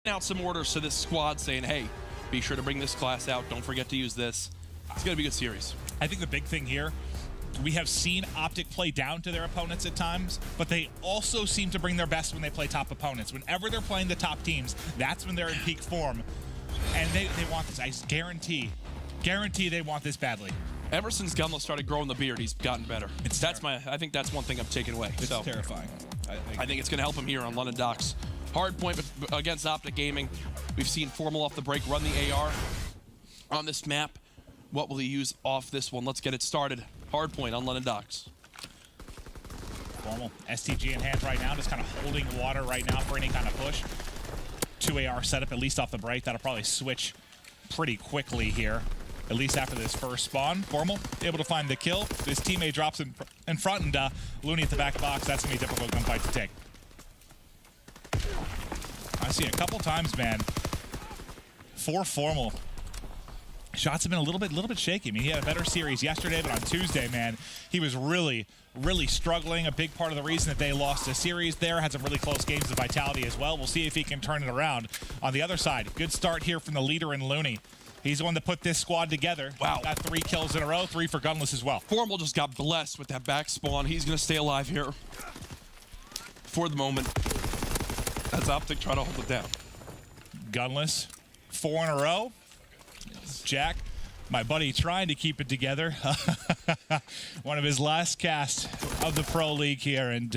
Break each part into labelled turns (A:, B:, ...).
A: out some orders to this squad saying, hey, be sure to bring this class out. Don't forget to use this. It's going to be a good series.
B: I think the big thing here, we have seen OpTic play down to their opponents at times, but they also seem to bring their best when they play top opponents. Whenever they're playing the top teams, that's when they're in peak form. And they want this. I guarantee they want this badly.
A: Ever since Gunless started growing the beard, he's gotten better. I think that's one thing I'm taking away.
B: It's terrifying.
A: I think it's going to help him here on London Docks. Hard point against OpTic Gaming. We've seen Formal off the break run the AR on this map. What will he use off this one? Let's get it started. Hard point on London Docks.
B: Formal STG in hand right now, just kind of holding water right now for any kind of push. 2 AR setup, at least off the break. That'll probably switch pretty quickly here, at least after this first spawn. Formal able to find the kill. His teammate drops in front, and Looney at the back box. That's going to be a difficult gunfight to take. I see a couple times, man, for Formal. Shots have been a little bit shaky. I mean, he had a better series yesterday, but on Tuesday, man, he was really struggling. A big part of the reason that they lost the series there. Had some really close games of Vitality as well. We'll see if he can turn it around. On the other side, good start here from the leader in Looney. He's the one that put this squad together.
A: Wow.
B: Got 3 kills in a row, 3 for Gunless as well.
A: Formal just got blessed with that back spawn. He's going to stay alive here for the moment as OpTic try to hold it down.
B: Gunless, 4 in a row. Jack, my buddy, trying to keep it together. One of his last casts of the Pro League here, and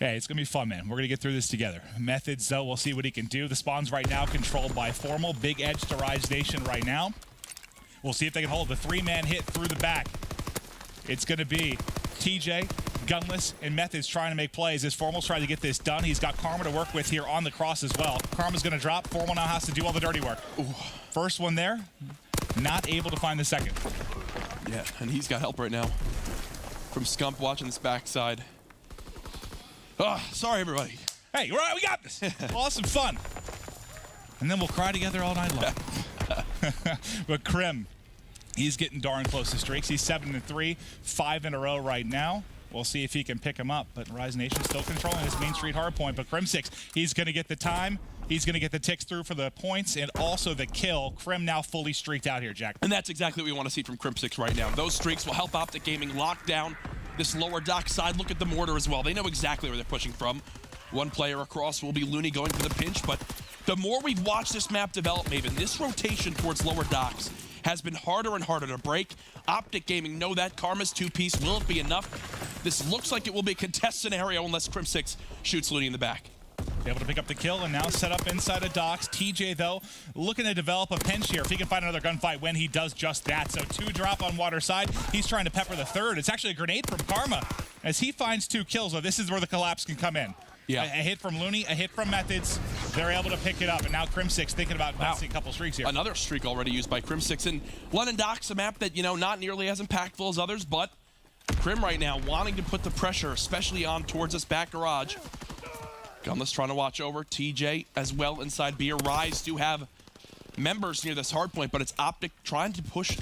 B: hey, it's gonna be fun, man. We're gonna get through this together. Methods, though, we'll see what he can do. The spawns right now controlled by Formal. Big edge to Rise Nation right now. We'll see if they can hold the 3-man hit through the back. It's gonna be TJ, Gunless, and Methods trying to make plays as Formal's trying to get this done. He's got Karma to work with here on the cross as well. Karma's gonna drop. Formal now has to do all the dirty work. Ooh. First one there, not able to find the second.
A: Yeah, and he's got help right now from Scump watching this backside. Oh, sorry, everybody.
B: Hey, we're all right, we got this. Awesome fun. And then we'll cry together all night long. But Krim, he's getting darn close to streaks. He's 7-3, 5 in a row right now. We'll see if he can pick him up, but Rise Nation still controlling this Main Street hardpoint. But Crim6, he's going to get the time. He's going to get the ticks through for the points and also the kill. Krim now fully streaked out here, Jack.
A: And that's exactly what we want to see from Crim6 right now. Those streaks will help OpTic Gaming lock down this lower dock side. Look at the mortar as well. They know exactly where they're pushing from. One player across will be Looney going for the pinch, but the more we've watched this map develop, Maven, this rotation towards lower docks has been harder and harder to break. OpTic Gaming know that. Karma's 2-piece. Will it be enough? This looks like it will be a contest scenario unless Crim6 shoots Looney in the back.
B: Able to pick up the kill and now set up inside of docks. TJ, though, looking to develop a pinch here. If he can find another gunfight when he does just that. So 2 drop on water side. He's trying to pepper the third. It's actually a grenade from Karma as he finds 2 kills. So this is where the collapse can come in.
A: Yeah.
B: A hit from Looney, a hit from Methods. They're able to pick it up. And now Crim6 thinking about missing a couple streaks here.
A: Another streak already used by Crim6. And London Docks, a map that, you know, not nearly as impactful as others, but Krim right now wanting to put the pressure, especially on towards this back garage. Gunless trying to watch over. TJ as well inside beer. Rise do have members near this hard point, but it's OpTic trying to push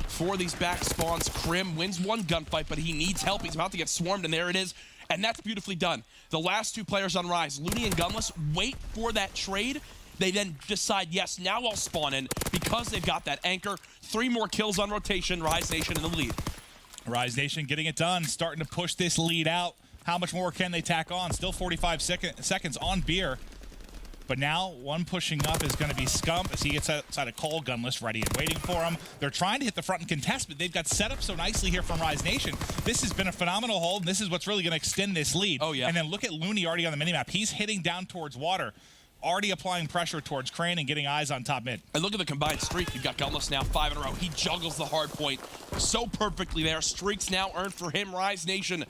A: for these back spawns. Krim wins one gunfight, but he needs help. He's about to get swarmed, and there it is. And that's beautifully done. The last 2 players on Rise, Looney and Gunless, wait for that trade. They then decide, yes, now I'll spawn in because they've got that anchor. 3 more kills on rotation. Rise Nation in the lead.
B: Rise Nation getting it done, starting to push this lead out. How much more can they tack on? Still 45 seconds on beer. But now, one pushing up is going to be Scump as he gets outside of Cole. Gunless ready and waiting for him. They're trying to hit the front and contest, but they've got set up so nicely here from Rise Nation. This has been a phenomenal hold, and this is what's really going to extend this lead.
A: Oh, yeah.
B: And then look at Looney already on the minimap. He's hitting down towards water, already applying pressure towards Crane and getting eyes on top mid.
A: And look at the combined streak. You've got Gunless now 5 in a row. He juggles the hard point so perfectly there. Streaks now earned for him. Rise Nation,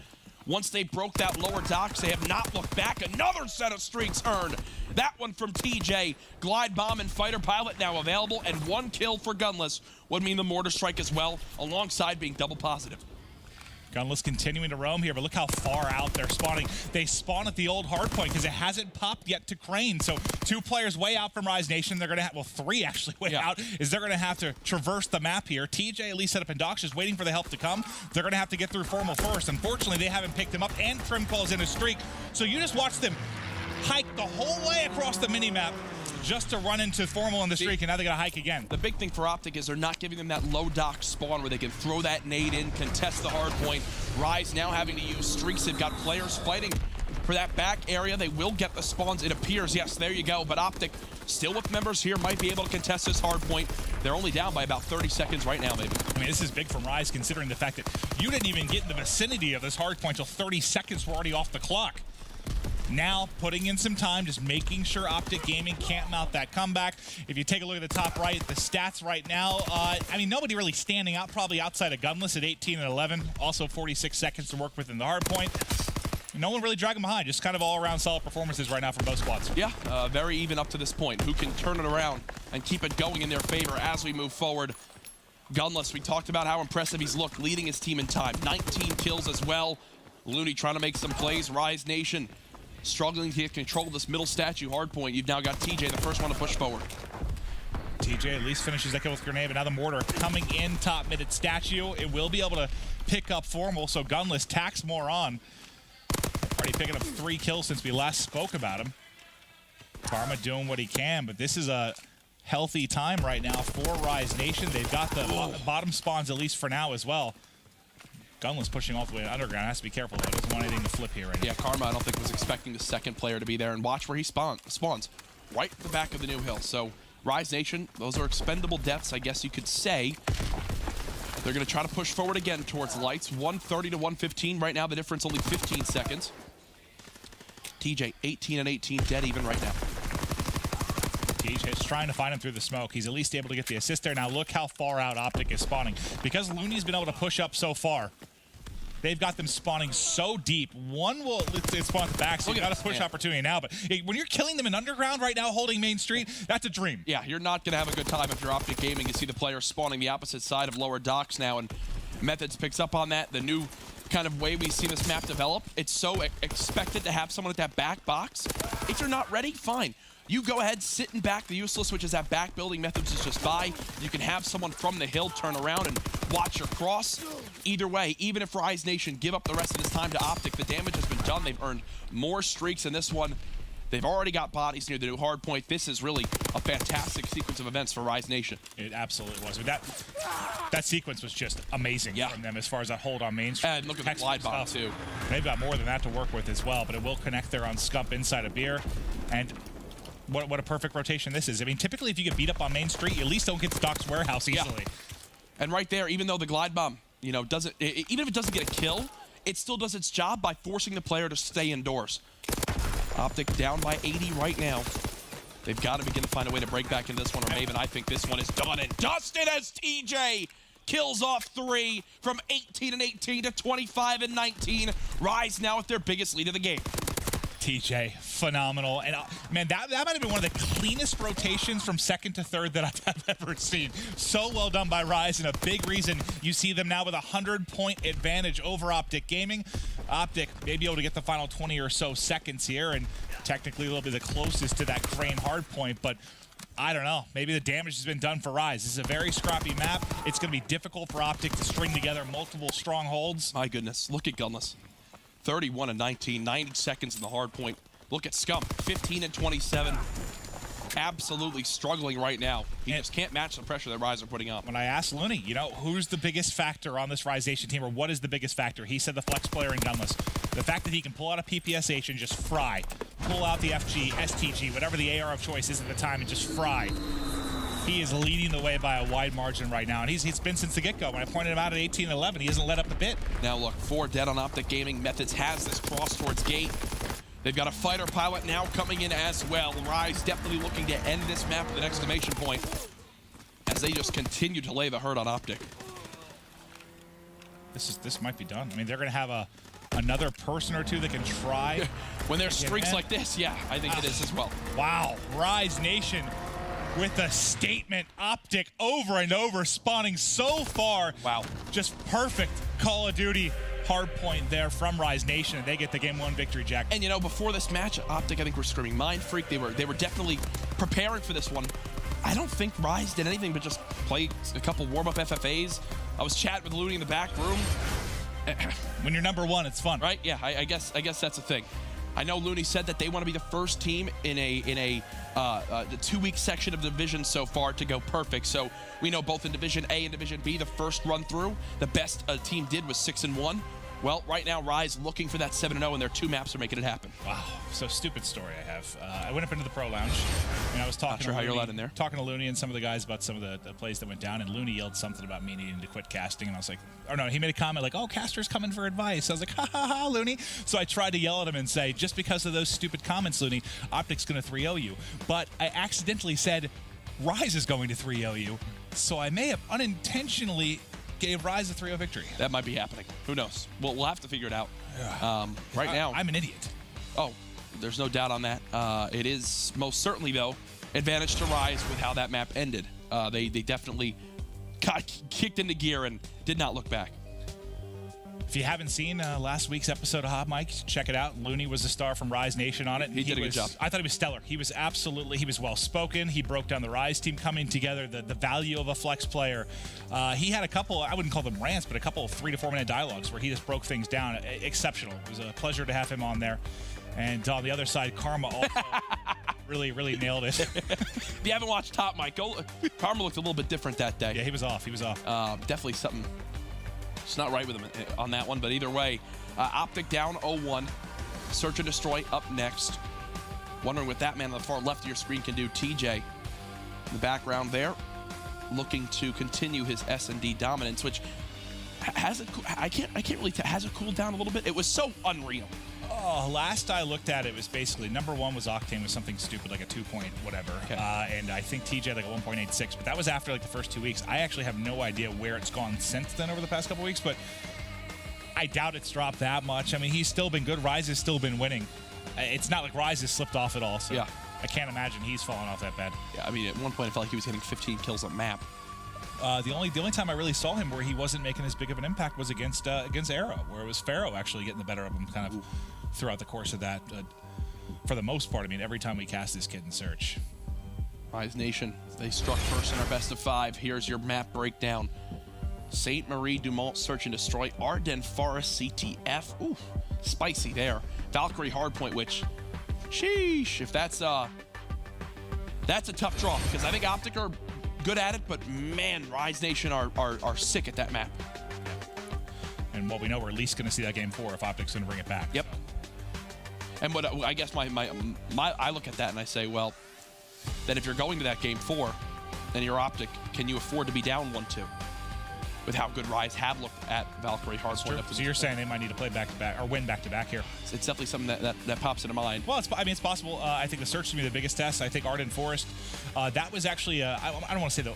A: once they broke that lower docks, they have not looked back. Another set of streaks earned. That one from TJ. Glide Bomb and Fighter Pilot now available, and 1 kill for Gunless would mean the mortar strike as well, alongside being double positive.
B: Gunless continuing to roam here, but look how far out they're spawning. They spawn at the old hard point because it hasn't popped yet to Crane. So 2 players way out from Rise Nation. They're going to have, well, 3 actually way out, is they're going to have to traverse the map here. TJ at least set up in docks, just waiting for the help to come. They're going to have to get through Formal first. Unfortunately, they haven't picked him up, and Trim calls in a streak. So you just watch them hiked the whole way across the minimap just to run into Formal in the streak, and now they got to hike again.
A: The big thing for OpTic is they're not giving them that low dock spawn where they can throw that nade in, contest the hard point. Rise now having to use streaks. They've got players fighting for that back area. They will get the spawns, it appears. Yes, there you go. But OpTic, still with members here, might be able to contest this hard point. They're only down by about 30 seconds right now, maybe.
B: I mean, this is big from Rise, considering the fact that you didn't even get in the vicinity of this hard point until 30 seconds were already off the clock. Now, putting in some time, just making sure OpTic Gaming can't mount that comeback. If you take a look at the top right, the stats right now, I mean, nobody really standing out, probably outside of Gunless at 18 and 11. Also 46 seconds to work within the hard point. No one really dragging behind, just kind of all-around solid performances right now from both squads.
A: Yeah, very even up to this point. Who can turn it around and keep it going in their favor as we move forward? Gunless, we talked about how impressive he's looked, leading his team in time. 19 kills as well. Looney trying to make some plays. Rise Nation struggling to get control of this middle statue hard point. You've now got TJ, the first one to push forward.
B: TJ at least finishes that kill with grenade, but now the mortar coming in top mid at statue. It will be able to pick up Formal, so Gunless tacks more on. Already picking up 3 kills since we last spoke about him. Karma doing what he can, but this is a healthy time right now for Rise Nation. They've got the bottom spawns at least for now as well. Gunless pushing all the way to underground. Has to be careful though. Doesn't want anything to flip here right now.
A: Yeah, Karma I don't think was expecting the second player to be there, and watch where he spawns. Right at the back of the new hill. So Rise Nation, those are expendable deaths, I guess you could say. They're going to try to push forward again towards lights. 130 to 115 right now. The difference only 15 seconds. TJ 18 and 18 dead even right now.
B: TJ's trying to find him through the smoke. He's at least able to get the assist there. Now look how far out OpTic is spawning. Because Looney's been able to push up so far, they've got them spawning so deep. One will spawn at the back, so you got a push opportunity now. But when you're killing them in underground right now, holding Main Street, that's a dream.
A: Yeah, you're not going to have a good time if you're OpTic Gaming. You see the players spawning the opposite side of lower docks now, and Methods picks up on that. The new kind of way we see this map develop, it's so expected to have someone at that back box. If you're not ready, fine. You go ahead, sit in back. The useless, which is that back building. Methods is just by. You can have someone from the hill turn around and watch your cross. Either way, even if Rise Nation give up the rest of this time to OpTic, the damage has been done. They've earned more streaks in this one. They've already got bodies near the new hard point. This is really a fantastic sequence of events for Rise Nation.
B: It absolutely was. But that sequence was just amazing from them as far as that hold on Main Street.
A: And look at the glide bomb, too.
B: They've got more than that to work with as well, but it will connect there on Scump inside of Beer. And what a perfect rotation this is. I mean, typically if you get beat up on Main Street, you at least don't get to Doc's warehouse easily.
A: Yeah. And right there, even though the glide bomb, you know, doesn't, even if it doesn't get a kill, it still does its job by forcing the player to stay indoors. OpTic down by 80 right now. They've got to begin to find a way to break back into this one, or Maven, I think this one is done and dusted as TJ kills off 3 from 18 and 18 to 25 and 19. Rise now with their biggest lead of the game.
B: TJ, phenomenal. And man, that might have been one of the cleanest rotations from second to third that I've ever seen. So well done by Rise, and a big reason you see them now with a 100-point advantage over OpTic Gaming. OpTic may be able to get the final 20 or so seconds here, and technically they'll be the closest to that Crane hard point, but I don't know. Maybe the damage has been done for Rise. This is a very scrappy map. It's going to be difficult for OpTic to string together multiple strongholds.
A: My goodness, look at Gunless. 31 and 19, 90 seconds in the hard point. Look at Scump, 15 and 27. Absolutely struggling right now. He just can't match the pressure that Rise are putting up.
B: When I asked Looney, you know, who's the biggest factor on this Rise Nation team, or what is the biggest factor? He said the flex player in Gunless. The fact that he can pull out a PPSH and just fry. Pull out the FG, STG, whatever the AR of choice is at the time, and just fry. He is leading the way by a wide margin right now, and he's been since the get-go. When I pointed him out at 18 and 11, he hasn't let up a bit.
A: Now look, 4 dead on OpTic Gaming. Methods has this cross towards gate. They've got a fighter pilot now coming in as well. Rise definitely looking to end this map with an exclamation point as they just continue to lay the hurt on OpTic.
B: This might be done. I mean, they're going to have another person or two that can try.
A: When there's streaks like this, yeah, I think it is as well.
B: Wow, Rise Nation with a statement. OpTic over and over, spawning so far.
A: Wow.
B: Just perfect Call of Duty hard point there from Rise Nation, and they get the Game 1 victory, Jack.
A: And you know, before this match, OpTic, I think, were screaming Mind Freak. They were definitely preparing for this one. I don't think Rise did anything but just play a couple warm-up FFAs. I was chatting with Looney in the back room.
B: When you're number 1, it's fun.
A: Right? Yeah, I guess that's the thing. I know Looney said that they want to be the first team in the 2-week section of the division so far to go perfect. So we know both in Division A and Division B, the first run through, the best a team did was 6-1. Well, right now, Rise looking for that 7-0, and their 2 maps are making it happen.
B: Wow, so stupid story I have. I went up into the pro lounge, and I was talking
A: Not sure
B: to
A: how
B: Looney,
A: you're allowed in there.
B: talking to Looney and some of the guys about some of the plays that went down, and Looney yelled something about me needing to quit casting, and I was like, or no, he made a comment like, oh, caster's coming for advice. I was like, ha, ha, ha, Looney. So I tried to yell at him and say, just because of those stupid comments, Looney, OpTic's going to 3-0 you. But I accidentally said, Rise is going to 3-0 you, so I may have unintentionally gave Rise a 3-0 victory.
A: That might be happening. Who knows? We'll have to figure it out. Right now,
B: I'm an idiot.
A: Oh, there's no doubt on that. It is most certainly, though, advantage to Rise with how that map ended. They definitely got kicked into gear and did not look back.
B: If you haven't seen last week's episode of Hot Mike, check it out. Looney was a star from Rise Nation on it.
A: He did a good job.
B: I thought he was stellar. He was well-spoken. He broke down the Rise team coming together, the value of a flex player. He had a couple, I wouldn't call them rants, but a couple of 3 to 4 minute dialogues where he just broke things down. Exceptional. It was a pleasure to have him on there. And on the other side, Karma also really nailed it.
A: If you haven't watched Top Mike, Karma looked a little bit different that day.
B: Yeah, he was off.
A: Definitely something. It's not right with him on that one, but either way, OpTic down 0-1. Search and Destroy up next. Wondering what that man on the far left of your screen can do. TJ in the background there, looking to continue his S&D dominance, which has I can't really tell. Has it cooled down a little bit? It was so unreal.
B: Oh, last I looked at it was basically number 1 was Octane with something stupid like a 2 point whatever,
A: okay.
B: And I think TJ had like a 1.86, but that was after like the first 2 weeks. I actually have no idea where it's gone since then over the past couple weeks, but I doubt it's dropped that much. I mean, he's still been good. Rise has still been winning. It's not like Rise has slipped off at all, so yeah. I can't imagine he's fallen off that bad.
A: Yeah, I mean, at one point I felt like he was hitting 15 kills a map.
B: The only time I really saw him where he wasn't making as big of an impact was against Arrow, where it was Pharaoh actually getting the better of him kind of throughout the course of that. For the most part, I mean, every time we cast this kid in Search.
A: Rise Nation, they struck first in our best of 5. Here's your map breakdown. Saint Marie, Dumont, Search and Destroy, Ardennes Forest, CTF. Ooh, spicy there. Valkyrie Hardpoint, which, sheesh, if that's a tough draw, because I think OpTic are good at it, but man, Rise Nation are sick at that map.
B: And what we know, we're at least going to see that game 4 if OpTic's going to bring it back.
A: Yep.
B: So.
A: And what I guess I look at that and I say, well, then if you're going to that game 4 and you're OpTic, can you afford to be down 1-2? With how good Rise have looked at Valkyrie Hardpoint.
B: So you're saying they might need to play back-to-back or win back-to-back here?
A: It's definitely something that pops into mind.
B: Well, it's possible. I think the Search to be the biggest test. I think Ardennes Forest, that was actually, I don't want to say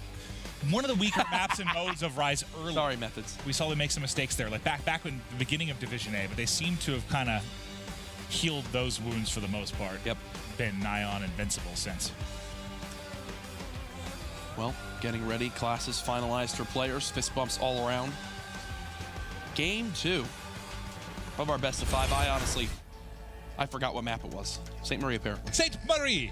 B: one of the weaker maps and modes of Rise early.
A: Sorry, Methods.
B: We saw them make some mistakes there, like back in the beginning of Division A, but they seem to have kind of healed those wounds for the most part.
A: Yep.
B: Been nigh on invincible since.
A: Well, getting ready. Classes finalized for players. Fist bumps all around. Game 2 of our best of 5. I forgot what map it was. St. Marie apparently.
B: St. Marie!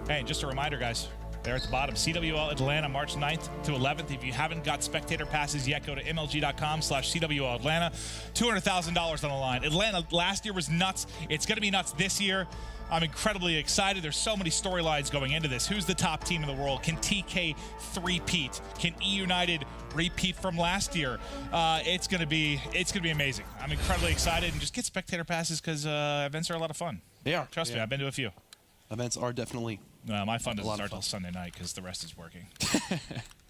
B: Hey, just a reminder, guys. There at the bottom, CWL Atlanta, March 9th to 11th. If you haven't got spectator passes yet, go to mlg.com/CWL Atlanta. $200,000 on the line. Atlanta last year was nuts. It's going to be nuts this year. I'm incredibly excited. There's so many storylines going into this. Who's the top team in the world? Can TK three-peat? Can E United repeat from last year? It's gonna be amazing. I'm incredibly excited, and just get spectator passes because events are a lot of fun.
A: They are.
B: Trust me, I've been to a few.
A: Events are definitely.
B: My fun doesn't start till Sunday night because the rest is working.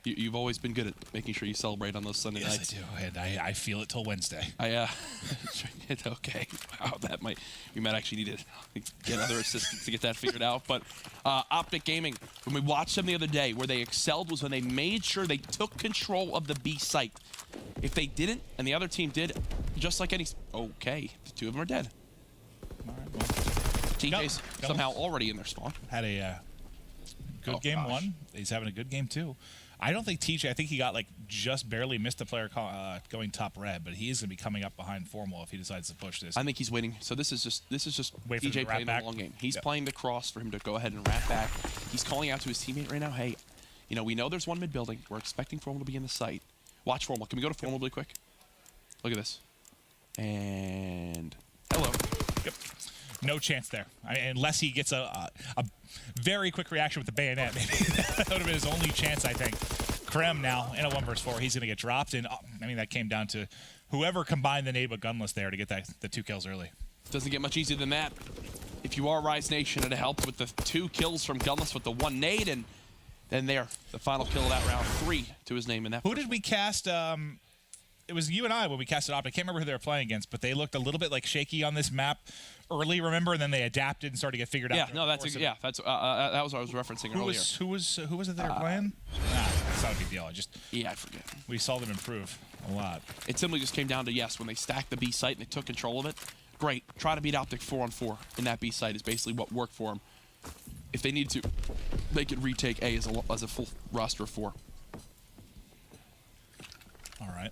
A: You've always been good at making sure you celebrate on those Sunday nights.
B: Yes, I do, and I feel it till Wednesday.
A: Okay. Wow, we might actually need to get other assistants to get that figured out. But OpTic Gaming, when we watched them the other day, where they excelled was when they made sure they took control of the B site. If they didn't, and the other team did, just like any... Okay, the 2 of them are dead.
B: All right, well.
A: TJ's somehow already in their spawn.
B: Had a good game 1. He's having a good game 2. I don't think TJ, I think he got just barely missed the player going top red, but he is going to be coming up behind Formal if he decides to push this.
A: I think he's waiting. So this is just
B: Wait
A: TJ playing the long game. He's playing the cross for him to go ahead and wrap back. He's calling out to his teammate right now, hey, we know there's one mid building. We're expecting Formal to be in the site. Watch Formal. Can we go to Formal really quick? Look at this. And hello.
B: Yep. No chance there. I mean, unless he gets a very quick reaction with the bayonet. Maybe that would have been his only chance, I think. Krem now in a 1 versus 4. He's going to get dropped. And I mean, that came down to whoever combined the nade with Gunless there to get the 2 kills early.
A: Doesn't get much easier than that. If you are Rise Nation, it helped with the 2 kills from Gunless with the 1 nade, and then there, the final kill of that round, 3 to his name in that.
B: Who did we cast? It was you and I when we casted OpTic. I can't remember who they were playing against, but they looked a little bit like shaky on this map early, remember? And then they adapted and started to get figured out.
A: Yeah, no, that's that was what I was referencing earlier.
B: Who was it they were playing? It's not a big deal. I
A: forget.
B: We saw them improve a lot.
A: It simply just came down to, yes, when they stacked the B site and they took control of it, great. Try to beat OpTic 4-on-4 in that B site is basically what worked for them. If they need to, they could retake A as a full roster of 4.
B: All right.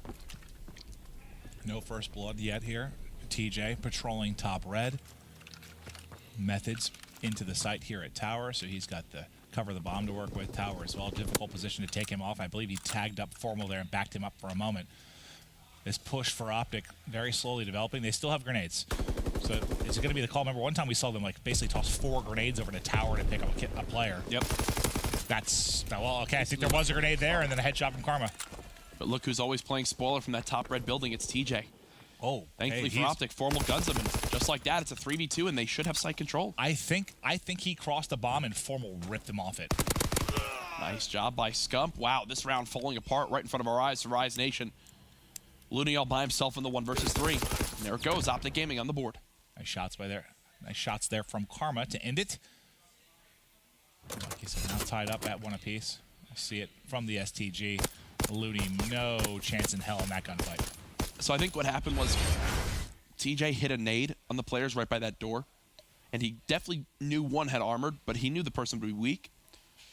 B: No first blood yet here. TJ patrolling top red. Methods into the site here at Tower, so he's got the cover the bomb to work with. Tower as well. Difficult position to take him off. I believe he tagged up Formal there and backed him up for a moment. This push for OpTic very slowly developing. They still have grenades. So is it going to be the call? Remember one time we saw them like basically toss 4 grenades over to Tower to pick up a player.
A: Yep.
B: That's, well, okay, I think there was a grenade there and then a headshot from Karma.
A: But look who's always playing spoiler from that top red building. It's TJ.
B: Oh,
A: thankfully for OpTic, Formal guns him, and just like that, it's a 3v2, and they should have site control.
B: I think he crossed the bomb and Formal ripped him off it.
A: Nice job by Scump. Wow, this round falling apart right in front of our eyes for Rise Nation. Looney all by himself in the 1 versus 3. And there it goes, OpTic Gaming on the board.
B: Nice shots by there. Nice shots there from Karma to end it. Like you said, now tied up at 1 apiece. I see it from the STG. Looney, no chance in hell in that gunfight.
A: So I think what happened was TJ hit a nade on the players right by that door, and he definitely knew one had armored, but he knew the person would be weak.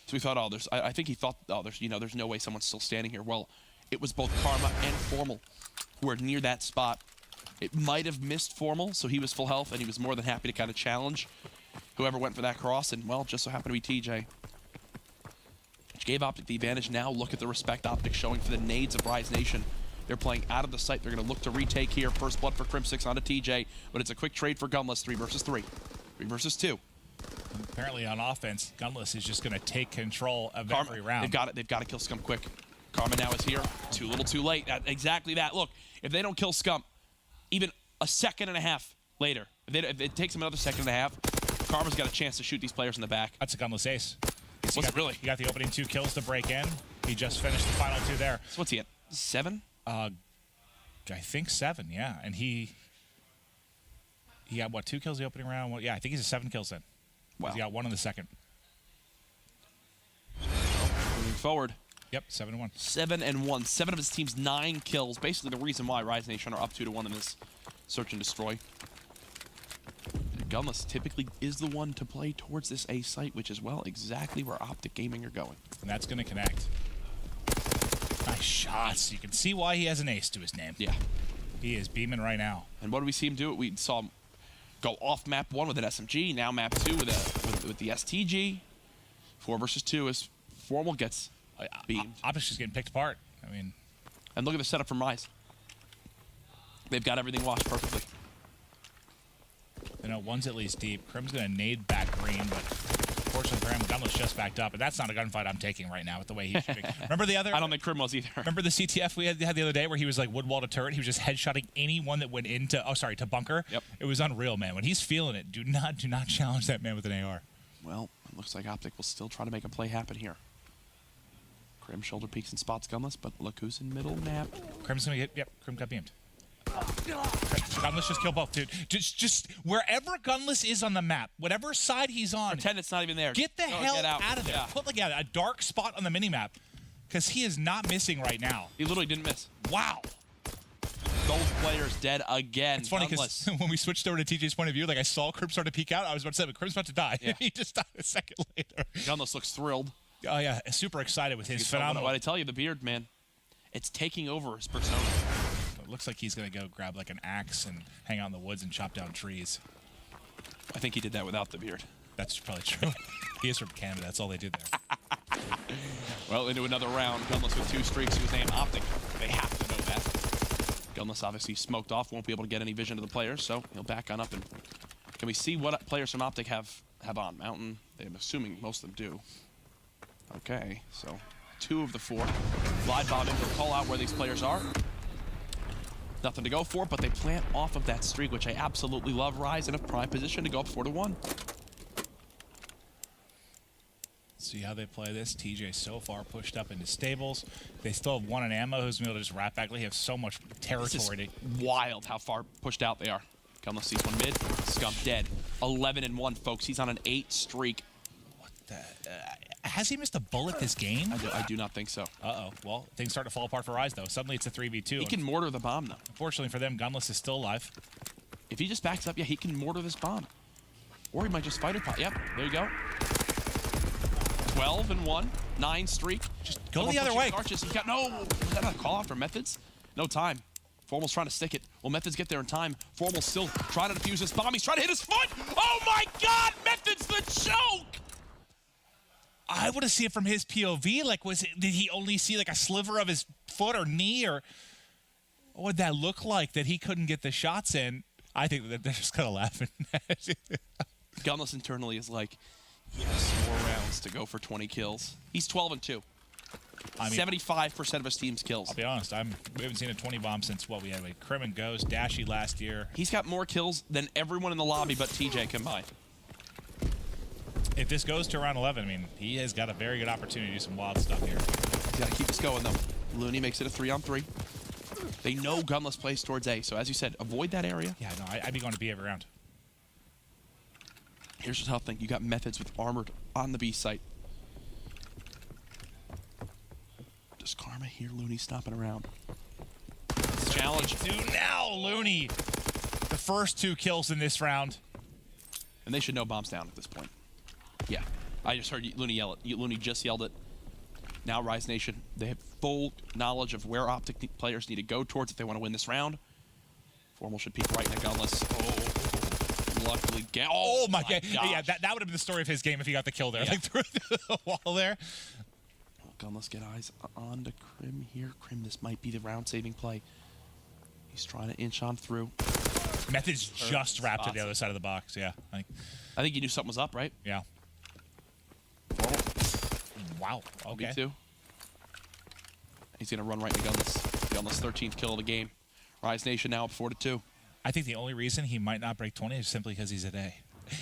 A: So he thought, I think he thought, there's no way someone's still standing here. Well, it was both Karma and Formal who were near that spot. It might have missed Formal, so he was full health, and he was more than happy to kind of challenge whoever went for that cross, and, well, just so happened to be TJ. Which gave OpTic the advantage. Now look at the respect OpTic showing for the nades of Rise Nation. They're playing out of the site. They're going to look to retake here. First blood for Crim6 onto TJ, but it's a quick trade for Gunless. 3 versus 3. 3 versus 2.
B: Apparently on offense, Gunless is just going to take control of every round.
A: They've got to kill Scump quick. Karma now is here. Too little, too late. Exactly that. Look, if they don't kill Scump, even a second and a half later, if it takes them another second and a half, Karma's got a chance to shoot these players in the back.
B: That's a Gunless ace.
A: Was it really?
B: He got the opening 2 kills to break in. He just finished the final 2 there.
A: So what's he at? 7?
B: I think 7, yeah. And he got, what, 2 kills the opening round? Yeah, I think he's a 7 kills in.
A: Wow.
B: He got 1 in the second.
A: Moving forward.
B: Yep, 7-1.
A: 7-1. 7 of his team's 9 kills. Basically the reason why Rise Nation are up 2-1 in this search and destroy. Gunless typically is the one to play towards this A site, which is, well, exactly where OpTic Gaming are going.
B: And that's going to connect. Nice shots. You can see why he has an ace to his name.
A: Yeah.
B: He is beaming right now.
A: And what do we see him do? We saw him go off map 1 with an SMG, now map 2 with the STG. 4 versus 2 as Formal gets beamed.
B: OpTic's just getting picked apart. I mean,
A: and look at the setup from Rise. They've got everything washed perfectly.
B: You know, one's at least deep. Crim's going to nade back green, but fortunately for him, Gunless just backed up. And that's not a gunfight I'm taking right now with the way he's shooting. Remember the other?
A: I don't think Crim was either.
B: Remember the CTF we had the other day where he was like wood wall to turret? He was just headshotting anyone that went into, to bunker?
A: Yep.
B: It was unreal, man. When he's feeling it, do not challenge that man with an AR.
A: Well, it looks like OpTic will still try to make a play happen here. Crim shoulder peeks and spots Gunless, but look who's in middle map.
B: Crim's going to get, Crim got beamed. Gunless just kill both, dude. Just wherever Gunless is on the map, whatever side he's on,
A: pretend it's not even there.
B: Get the hell out of there.
A: Yeah.
B: Put like a dark spot on the minimap, because he is not missing right now.
A: He literally didn't miss.
B: Wow.
A: Both players dead again.
B: It's funny because when we switched over to TJ's point of view, like I saw Crim start to peek out. I was about to say, but Crim's about to die.
A: Yeah.
B: He just died a second later.
A: Gunless looks thrilled.
B: Oh yeah, super excited with his phenomenal.
A: What I tell you, the beard, man, it's taking over his persona.
B: It looks like he's going to go grab like an axe and hang out in the woods and chop down trees.
A: I think he did that without the beard.
B: That's probably true. He is from Canada. That's all they do there.
A: Well, into another round. Gunless with 2 streaks. Whose name OpTic. They have to know that. Gunless obviously smoked off. Won't be able to get any vision of the players, so he'll back on up and Can we see what players from OpTic have on? Mountain, I'm assuming most of them do. Okay, so 2 of the 4. Glide bombing, they'll call out where these players are. Nothing to go for, but they plant off of that streak, which I absolutely love. Rise in a prime position to go up 4-1.
B: See how they play this. TJ so far pushed up into stables. They still have 1 in ammo who's been able to just wrap back. They have so much territory.
A: This is wild how far pushed out they are. Gunless sees one mid. Scump dead. 11-1, folks. He's on an 8 streak.
B: What the? Has he missed a bullet this game?
A: I do not think so.
B: Uh-oh. Well, things start to fall apart for Rise, though. Suddenly it's a 3v2.
A: He can mortar the bomb, though.
B: Unfortunately for them, Gunless is still alive.
A: If he just backs up, yeah, he can mortar this bomb. Or he might just fighter pot. Yep, there you go. 12-1, 9 streak.
B: Just go the other way.
A: Arches. He got no. Was that a call out for Methods? No time. Formal's trying to stick it. Will Methods get there in time? Formal's still trying to defuse this bomb. He's trying to hit his foot. Oh my God! Methods the choke.
B: I want to see it from his POV. Like, did he only see like a sliver of his foot or knee, or what would that look like that he couldn't get the shots in? I think that they're just kind of laughing.
A: Gunless internally is like, yes, 4 rounds to go for 20 kills. He's 12-2. I mean, 75% of his team's kills.
B: I'll be honest, we haven't seen a 20 bomb since what we had, like Krim and Ghost, Dashy last year.
A: He's got more kills than everyone in the lobby but TJ combined.
B: If this goes to around 11, I mean, he has got a very good opportunity to do some wild stuff here.
A: He's got to keep this going, though. Looney makes it a 3-on-3. They know Gunless plays towards A, so as you said, avoid that area.
B: Yeah, no, I'd be going to B every round.
A: Here's the tough thing. You got Methods with Armored on the B site. Does Karma hear Looney stomping around? Challenge.
B: Dude, now Looney. The first 2 kills in this round.
A: And they should know bombs down at this point. Yeah. I just heard Looney yell it. Looney just yelled it. Now Rise Nation, they have full knowledge of where OpTic players need to go towards if they want to win this round. Formal should peek right in the Gunless. Oh, luckily.
B: Oh my God. Yeah, that would have been the story of his game if he got the kill there. Yeah. Like through the wall there.
A: Gunless get eyes on to Krim here. Krim, this might be the round-saving play. He's trying to inch on through.
B: Methods just wrapped to the other side of the box, yeah.
A: I think he knew something was up, right?
B: Yeah. Wow, okay.
A: Me too. He's going to run right into Gunless. Gunless 13th kill of the game. Rise Nation now up 4-2.
B: I think the only reason he might not break 20 is simply because he's at A.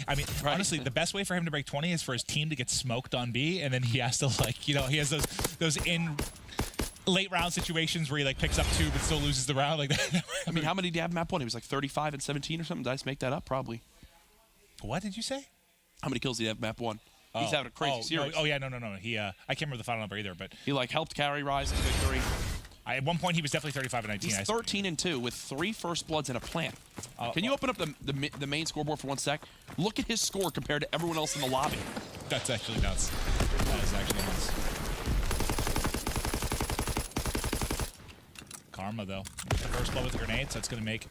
B: I mean,
A: right.
B: Honestly, the best way for him to break 20 is for his team to get smoked on B, and then he has to, like, you know, he has those in late round situations where he, like, picks up 2 but still loses the round. Like that.
A: I mean, how many did he have map 1? He was like 35-17 or something. Did I just make that up? Probably.
B: What did you say?
A: How many kills did he have map 1? He's having a crazy series.
B: No, no. He, I can't remember the final number either, but
A: he, like, helped carry Rise to victory.
B: At one point, he was definitely 35-19.
A: He's 13-2 with 3 first bloods and a plant. Can you open up the main scoreboard for 1 sec? Look at his score compared to everyone else in the lobby.
B: That's actually nuts. That is actually nuts. Karma, though. The first blood with the grenades, that's going to make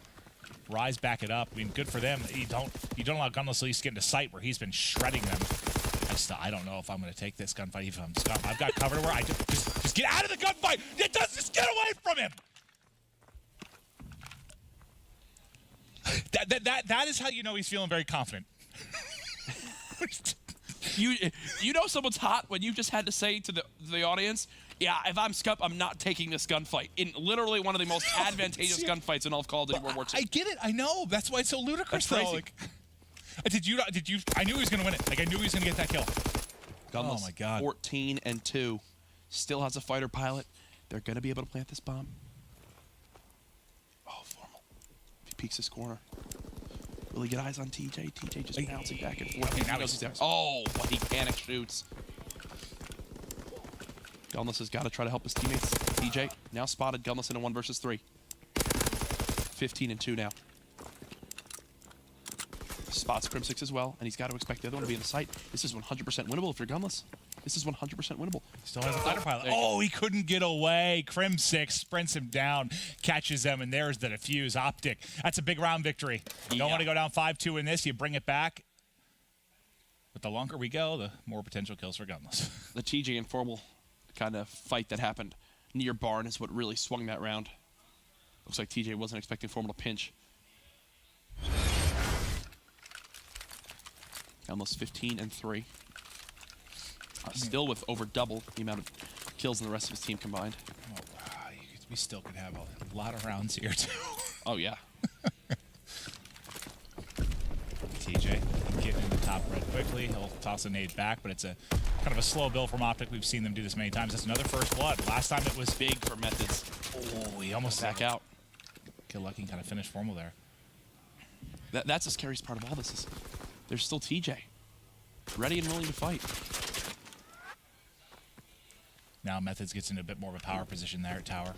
B: Rise back it up. I mean, good for them. You don't allow Gunless at least get into sight where he's been shredding them. I don't know if I'm going to take this gunfight even if I'm Scum. I've got cover to where I just get out of the gunfight. It does just get away from him. That is how you know he's feeling very confident.
A: You know someone's hot when you just had to say to the audience, yeah, if I'm Scump, I'm not taking this gunfight. In literally one of the most advantageous gunfights in all of Call of Duty World War II.
B: I get it. I know. That's why it's so ludicrous.
A: That's crazy.
B: Like, did you? I knew he was going to win it. Like, I knew he was going to get that kill.
A: Gunless,
B: oh my God.
A: 14-2. Still has a fighter pilot. They're going to be able to plant this bomb. Oh, Formal. If he peeks his corner. Will he get eyes on TJ? TJ just bouncing back and forth.
B: Okay, now he's
A: there. Oh, but he panic shoots. Gunless has got to try to help his teammates. TJ now spotted Gunless in a 1 versus 3. 15-2 now. Spots Crim 6 as well, and he's got to expect the other one to be in the sight. This is 100% winnable if you're Gunless. This is 100% winnable.
B: Still has a fighter pilot. Oh, he couldn't get away. Crim 6 sprints him down, catches them, and there's the defuse. OpTic. That's a big round victory. You don't want to go down 5-2 in this. You bring it back. But the longer we go, the more potential kills for Gunless.
A: The TJ and Formal kind of fight that happened near Barn is what really swung that round. Looks like TJ wasn't expecting Formal to pinch. Almost 15 and 3. Still with over double the amount of kills than the rest of his team combined.
B: Oh, we still could have a lot of rounds here, too.
A: Oh, yeah.
B: TJ getting in the top red quickly. He'll toss a nade back, but it's a kind of a slow build from OpTic. We've seen them do this many times. That's another first blood. Last time it was
A: Big for Methods.
B: Oh, he almost
A: Back out.
B: Kill Lucky and kind of finish Formal there.
A: That's the scariest part of all this is there's still TJ. Ready and willing to fight.
B: Now Methods gets into a bit more of a power position there at tower.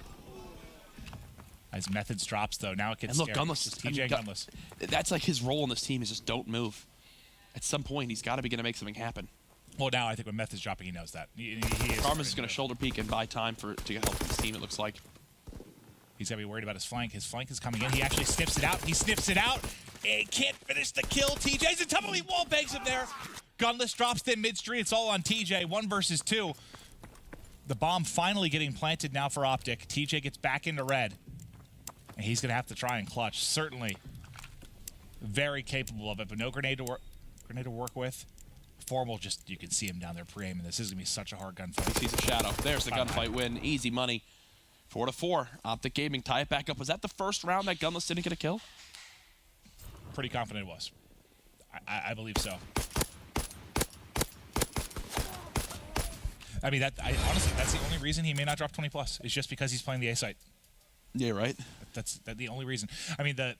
B: As Methods drops, though, now it gets
A: And look,
B: scary.
A: Gunless is
B: TJ Gunless.
A: That's like his role in this team is just don't move. At some point, he's got to be going to make something happen.
B: Well, now I think when Methods dropping, he knows that.
A: Karma's is going to shoulder peek and buy time to get help from his team, it looks like.
B: He's got to be worried about his flank. His flank is coming in. He actually snips it out. He snips it out. He can't finish the kill. TJ's in trouble. He wall bangs him there. Gunless drops in midstream. It's all on TJ. 1 versus 2. The bomb finally getting planted now for OpTic. TJ gets back into red. And he's going to have to try and clutch. Certainly very capable of it, but no grenade to work with. Formal, just you can see him down there pre-aiming. This is going to be such a hard gunfight.
A: He sees a shadow. There's the gunfight win. Easy money. 4-4. OpTic Gaming tie it back up. Was that the first round that Gunless didn't get a kill?
B: Pretty confident it was. I believe so. I mean, honestly, that's the only reason he may not drop 20+. Is just because he's playing the A site.
A: Yeah, right.
B: That's the only reason. I mean, the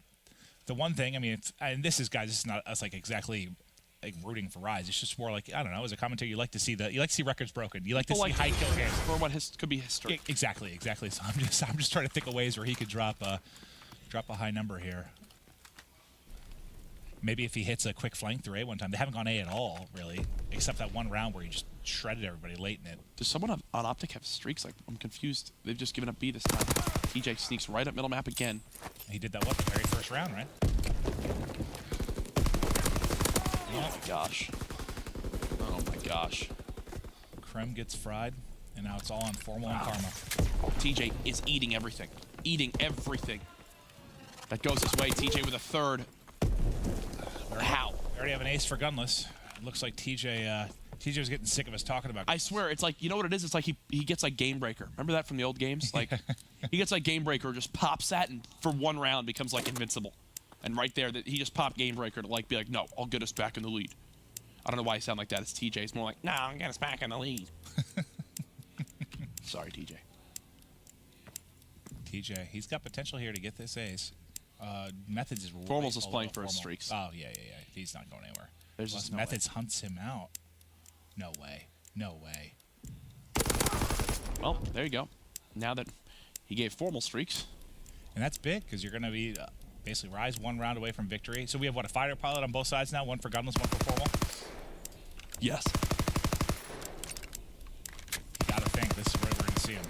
B: one thing. I mean, and this is guys. This is not us like exactly like rooting for Rise. It's just more like I don't know. As a commentator, you like to see records broken. You like to see high kill games
A: for what could be history.
B: Exactly. So I'm just trying to think of ways where he could drop a high number here. Maybe if he hits a quick flank through A one time. They haven't gone A at all, really, except that one round where he just shredded everybody late in it.
A: Does someone on OpTic have streaks? Like, I'm confused. They've just given up B this time. TJ sneaks right up middle map again.
B: He did that, the very first round, right?
A: Oh, my gosh. Oh, my gosh.
B: Krem gets fried, and now it's all on Formal and Karma.
A: TJ is eating everything. Eating everything. That goes his way. TJ with a third. How?
B: We already have an ace for Gunless. It looks like TJ was getting sick of us talking about Gunless.
A: I swear, it's like, you know what it is? It's like he gets like Game Breaker. Remember that from the old games? Like, he gets like Game Breaker, just pops that, and for one round becomes like invincible. And right there, that he just popped Game Breaker to like be like, no, I'll get us back in the lead. I don't know why I sound like that. It's TJ. It's more like, no, I'll get us back in the lead. Sorry, TJ.
B: TJ, he's got potential here to get this ace. Methods is
A: Formals is playing for his streaks.
B: Oh, yeah. He's not going anywhere.
A: There's just no
B: Methods hunts him out. No way.
A: Well, there you go. Now that he gave Formal streaks.
B: And that's big, because you're going to be basically Rise 1 round away from victory. So we have, a fighter pilot on both sides now? One for Gunless, one for Formal?
A: Yes.
B: You got to think this is where we're going to see him.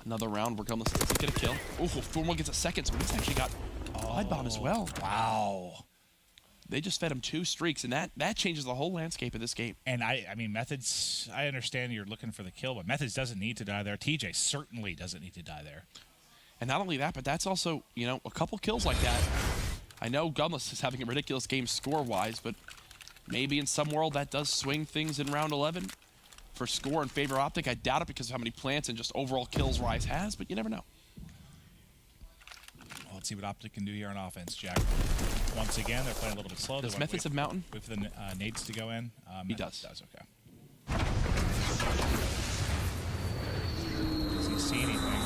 A: Another round where Gunless doesn't get a kill. Oh, Formal gets a second, so he's actually got Wide Bomb as well.
B: Wow.
A: They just fed him 2 streaks, and that changes the whole landscape of this game.
B: And I mean, Methods, I understand you're looking for the kill, but Methods doesn't need to die there. TJ certainly doesn't need to die there.
A: And not only that, but that's also, a couple kills like that. I know Gunless is having a ridiculous game score-wise, but maybe in some world that does swing things in round 11 for score in favor of OpTic. I doubt it because of how many plants and just overall kills Rise has, but you never know.
B: Well, let's see what OpTic can do here on offense, Jack. Once again, they're playing a little bit slow.
A: Does Methods have Mountain?
B: Wait for the nades to go in.
A: He does.
B: Okay. Does he see anything?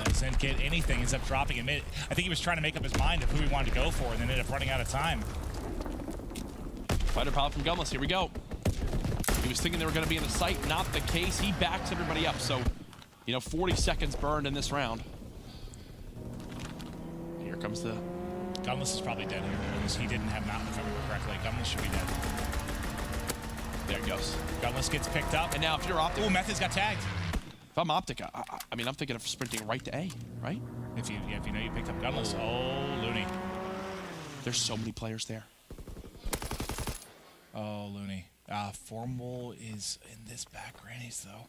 B: Doesn't get anything. Ends up dropping him. I think he was trying to make up his mind of who he wanted to go for, and then ended up running out of time.
A: Fighter pilot from Gunless. Here we go. He was thinking they were going to be in the site. Not the case. He backs everybody up. So, 40 seconds burned in this round. Here comes the...
B: Gunless is probably dead here because he didn't have Mountain, if I remember correctly. Gunless should be dead.
A: There it goes.
B: Gunless gets picked up.
A: And now if you're OpTic...
B: Oh, Methods got tagged.
A: If I'm OpTic, I mean, I'm thinking of sprinting right to A, right?
B: If you know you picked up Gunless. Oh, Looney.
A: There's so many players there.
B: Oh, Looney. Formal is in this back grannies, though.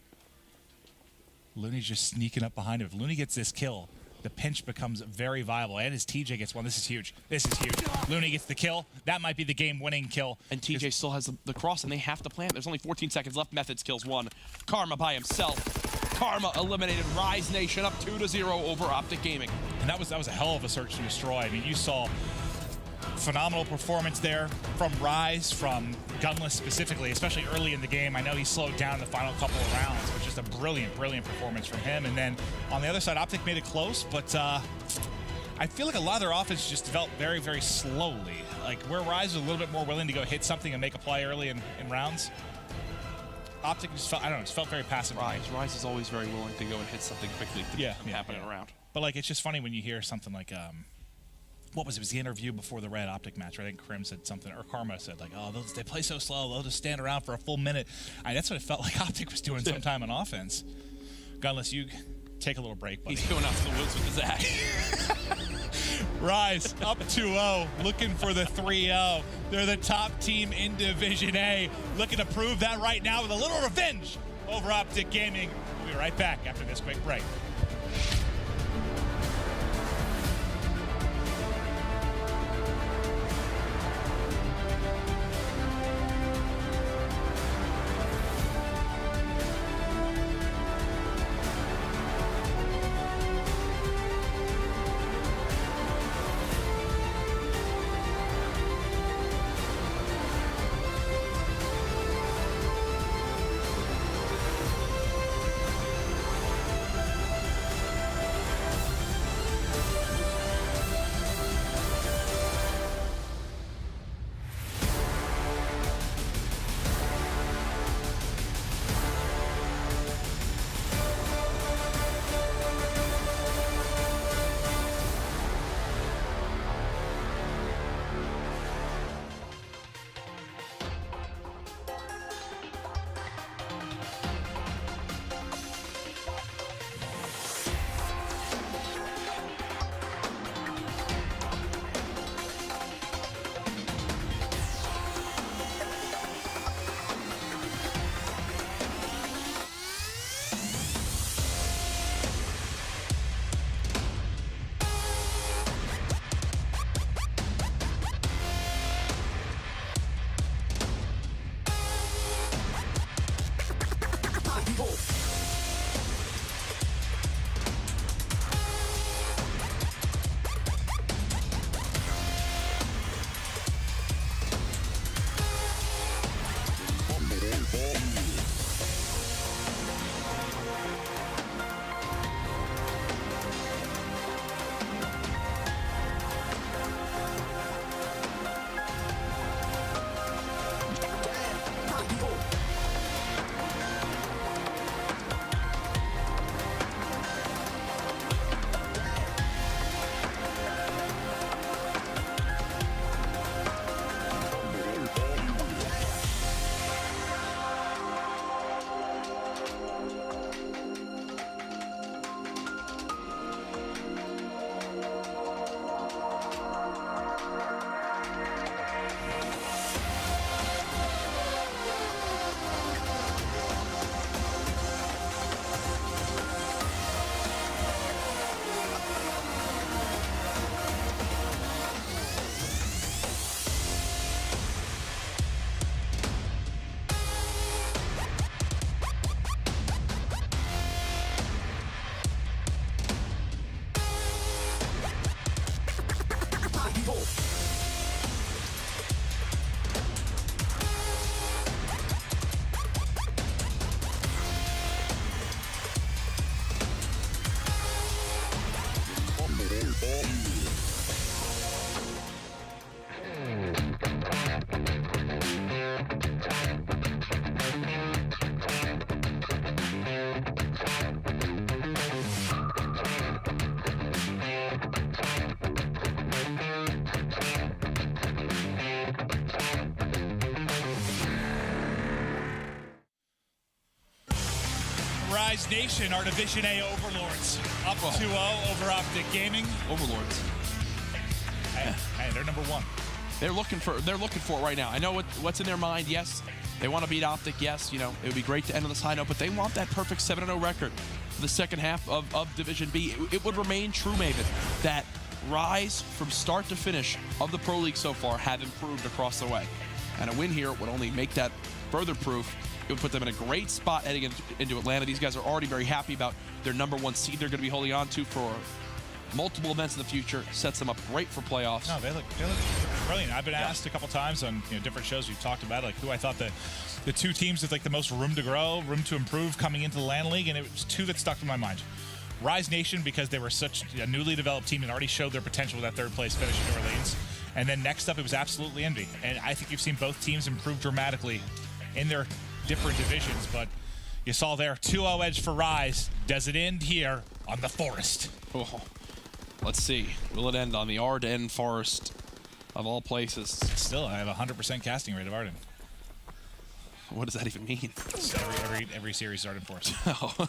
B: Looney's just sneaking up behind him. If Looney gets this kill, the pinch becomes very viable. And as TJ gets one, this is huge. This is huge. Looney gets the kill. That might be the game-winning kill.
A: And TJ still has the cross, and they have to plant. There's only 14 seconds left. Methods kills one. Karma by himself. Karma eliminated Rise Nation up 2-0 over OpTic Gaming.
B: And that was a hell of a search to destroy. I mean, you saw phenomenal performance there from Rise, from Gunless specifically, especially early in the game. I know he slowed down the final couple of rounds, but just a brilliant, brilliant performance from him. And then on the other side, OpTic made it close, but I feel like a lot of their offense just developed very, very slowly. Like where Rise was a little bit more willing to go hit something and make a play early in rounds, OpTic just felt, I don't know, just felt very passive.
A: Rise is always very willing to go and hit something quickly to happen around.
B: But like, it's just funny when you hear something like, what was it? It was the interview before the Red OpTic match. I think Krim said something, or Karma said like, "Oh, they play so slow. They'll just stand around for a full minute." That's what it felt like OpTic was doing sometime on offense. Gunless, you take a little break, buddy.
A: He's going out to the woods with his axe.
B: Rise up 2-0, looking for the 3-0. They're the top team in Division A, looking to prove that right now with a little revenge over OpTic Gaming. We'll be right back after this quick break. Rise Nation, our Division A overlords, up 2-0 over OpTic Gaming.
A: Overlords.
B: Hey, they're number one.
A: They're looking for it right now. I know what's in their mind. Yes, they want to beat OpTic. Yes, you know, it would be great to end on this high note, but they want that perfect 7-0 record. for the second half of Division B, it would remain true, Maven, that Rise from start to finish of the Pro League so far have improved across the way. And a win here would only make that further proof. It would put them in a great spot heading into Atlanta. These guys are already very happy about their #1 seed they're going to be holding on to for multiple events in the future. Sets them up great for playoffs.
B: No, they look brilliant. I've been asked a couple times on different shows we've talked about like who I thought the two teams with like the most room to grow, room to improve coming into the LAN League, and it was two that stuck in my mind. Rise Nation, because they were such a newly developed team and already showed their potential with that third place finish in New Orleans. And then next up, it was absolutely Envy. And I think you've seen both teams improve dramatically in their different divisions. But you saw there, 2-0 edge for Rise. Does it end here on the Forest?
A: Oh, let's see. Will it end on the Arden Forest of all places?
B: Still, I have a 100% casting rate of Arden.
A: What does that even mean?
B: It's every series Arden Forest.
A: Oh.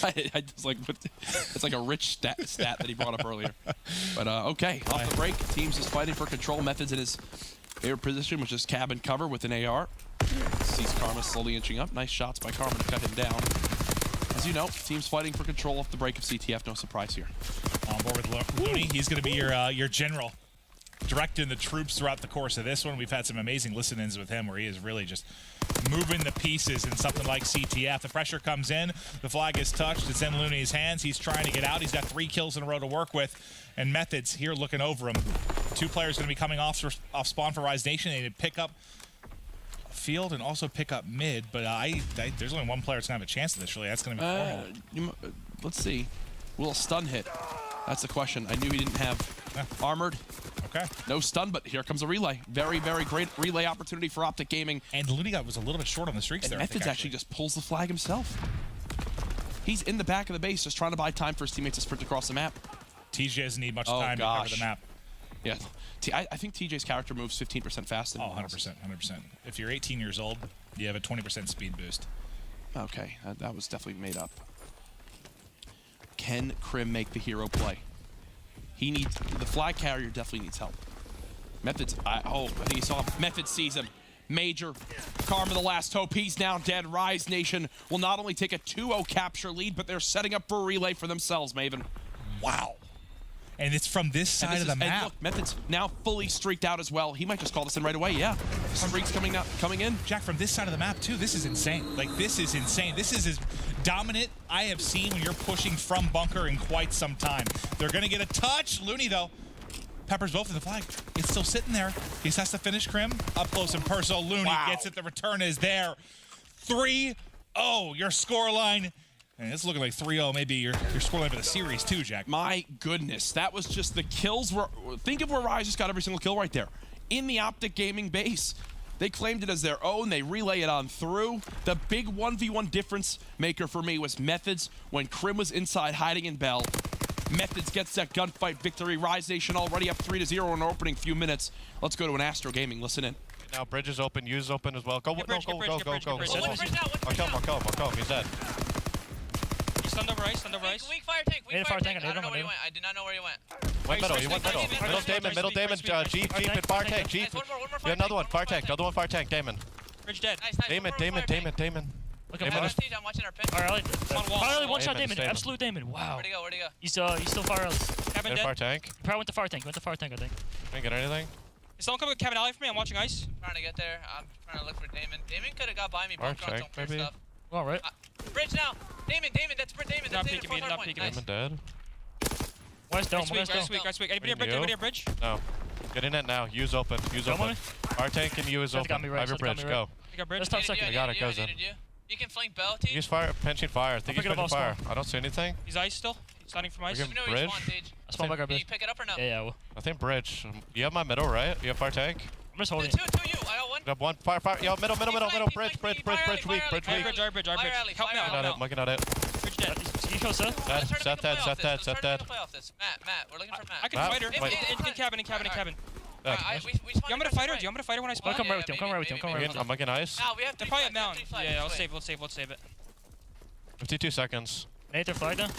A: I just like, it's like a rich stat that he brought up earlier. But okay, off the break, teams just fighting for control. Methods in his favorite position, which is cabin cover with an AR. Sees Karma slowly inching up. Nice shots by Karma to cut him down. As you know, teams fighting for control off the break of CTF. No surprise here.
B: On board with Looney. He's going to be your general, directing the troops throughout the course of this one. We've had some amazing listen-ins with him where he is really just moving the pieces in something like CTF. The pressure comes in. The flag is touched. It's in Looney's hands. He's trying to get out. He's got 3 kills in a row to work with. And Methods here looking over him. 2 players going to be coming off spawn for Rise Nation. They need to pick up field and also pick up mid. But there's only one player that's going to have a chance at this, really. That's going to be formal.
A: Let's see. Will a stun hit? That's the question. I knew he didn't have armored.
B: Okay.
A: No stun, but here comes a relay. Very, very great relay opportunity for OpTic Gaming.
B: And Looney was a little bit short on the streaks
A: and
B: there.
A: Methods actually just pulls the flag himself. He's in the back of the base just trying to buy time for his teammates to sprint across the map.
B: TJ doesn't need much time to cover the map.
A: Yeah. I think TJ's character moves 15% faster than
B: 100%. If you're 18 years old, you have a 20% speed boost.
A: Okay, that was definitely made up. Can Crim make the hero play? The flag carrier definitely needs help. Methods, I think he saw him. Methods sees him. Major, Karma the last hope, he's now dead. Rise Nation will not only take a 2-0 capture lead, but they're setting up for a relay for themselves, Maven.
B: Wow. And it's from this side of the map.
A: And look, Methods now fully streaked out as well. He might just call this in right away, yeah. Streaks coming in.
B: Jack, from this side of the map, too, this is insane. Like, this is insane. This is as dominant I have seen when you're pushing from bunker in quite some time. They're going to get a touch. Looney, though, peppers both in the flag. It's still sitting there. He just has to finish Crim. Up close and personal. Looney gets it. The return is there. 3-0, your scoreline. And it's looking like 3-0, maybe your scoreline for the series too, Jack.
A: My goodness, that was just the kills. Think of where Rise just got every single kill right there. In the OpTic Gaming base. They claimed it as their own. They relay it on through. The big 1v1 difference maker for me was Methods when Crim was inside hiding in Bell. Methods gets that gunfight victory. Rise Nation already up 3-0 in the opening few minutes. Let's go to an Astro Gaming. Listen in.
C: Now bridge is open, use is open as well. Go.
D: I'll kill him,
C: He's dead.
D: Stand over ice,
E: Weak fire tank. I don't know where he went. I did not know where he went.
C: Went middle, he went middle. Middle Damon, Jeep, and fire tank, Jeep.
E: One more
C: You have another one, fire tank, Damon.
D: Bridge dead.
E: Nice.
C: Damon.
D: Look at
C: Damon
D: fire.
E: I'm watching our pin.
D: Alright, Fire one shot
C: Damon,
D: Damon. Absolute Damon. Wow.
E: Where'd he go?
D: He's still fire early. Cabin
C: Fire
D: dead.
C: tank.
D: Probably went to fire tank. I think.
C: Didn't get anything.
D: Is someone coming with cabin alley for me? I'm watching ice.
E: Trying to get there. I'm trying to look for Damon. Damon could have got by me.
C: Fire
E: Bunker on some
C: tank, maybe.
E: stuff.
D: Alright.
E: Bridge now. Damon. That's for Damon.
D: Not
E: That's
D: peeking me,
E: Damon.
D: not
E: Point.
D: peeking.
E: Nice.
C: Damon dead.
D: Where's Dome?
E: Guys,
D: weak. Anybody a bridge?
C: No. Get in it now. Use open. Fire tank and you is open.
D: Got me right,
C: Have your
D: got me
C: bridge.
D: right.
C: Go.
D: I got bridge. Let's top second.
C: I got it, goes in.
E: You can flank Bell, team.
C: Use fire, pinching fire. I think he's
D: picking up
C: pinching
D: all
C: fire. I don't see anything.
D: He's ice still. He's standing from ice.
C: We can
E: Let me know where
C: bridge.
E: you spawn, Sage.
D: I spawn back our
E: Can you
D: bridge.
E: pick it up or no?
D: Yeah.
C: I think bridge. You have my middle, right? You have fire tank?
D: I'm just holding.
E: Two you. I got one.
C: You have one. Fire. Yo, middle. Bridge, weak.
D: Our bridge. Help me out.
C: Looking at it.
D: Bridge dead. You kill Seth?
C: Set dead.
E: Matt, we're looking for Matt.
D: I can
C: Matt,
D: fight her.
C: wait.
D: In cabin.
E: We
D: You want me to fight her? Do you want me to fight her when I spawn?
E: Well,
D: Come right with you.
C: I'm making ice.
E: we have
D: They're
E: three
D: probably
E: flags,
D: down.
E: three flags.
D: Yeah,
E: Wait.
D: let's save it.
C: 52 seconds.
D: Nate, they're flagged down.
E: I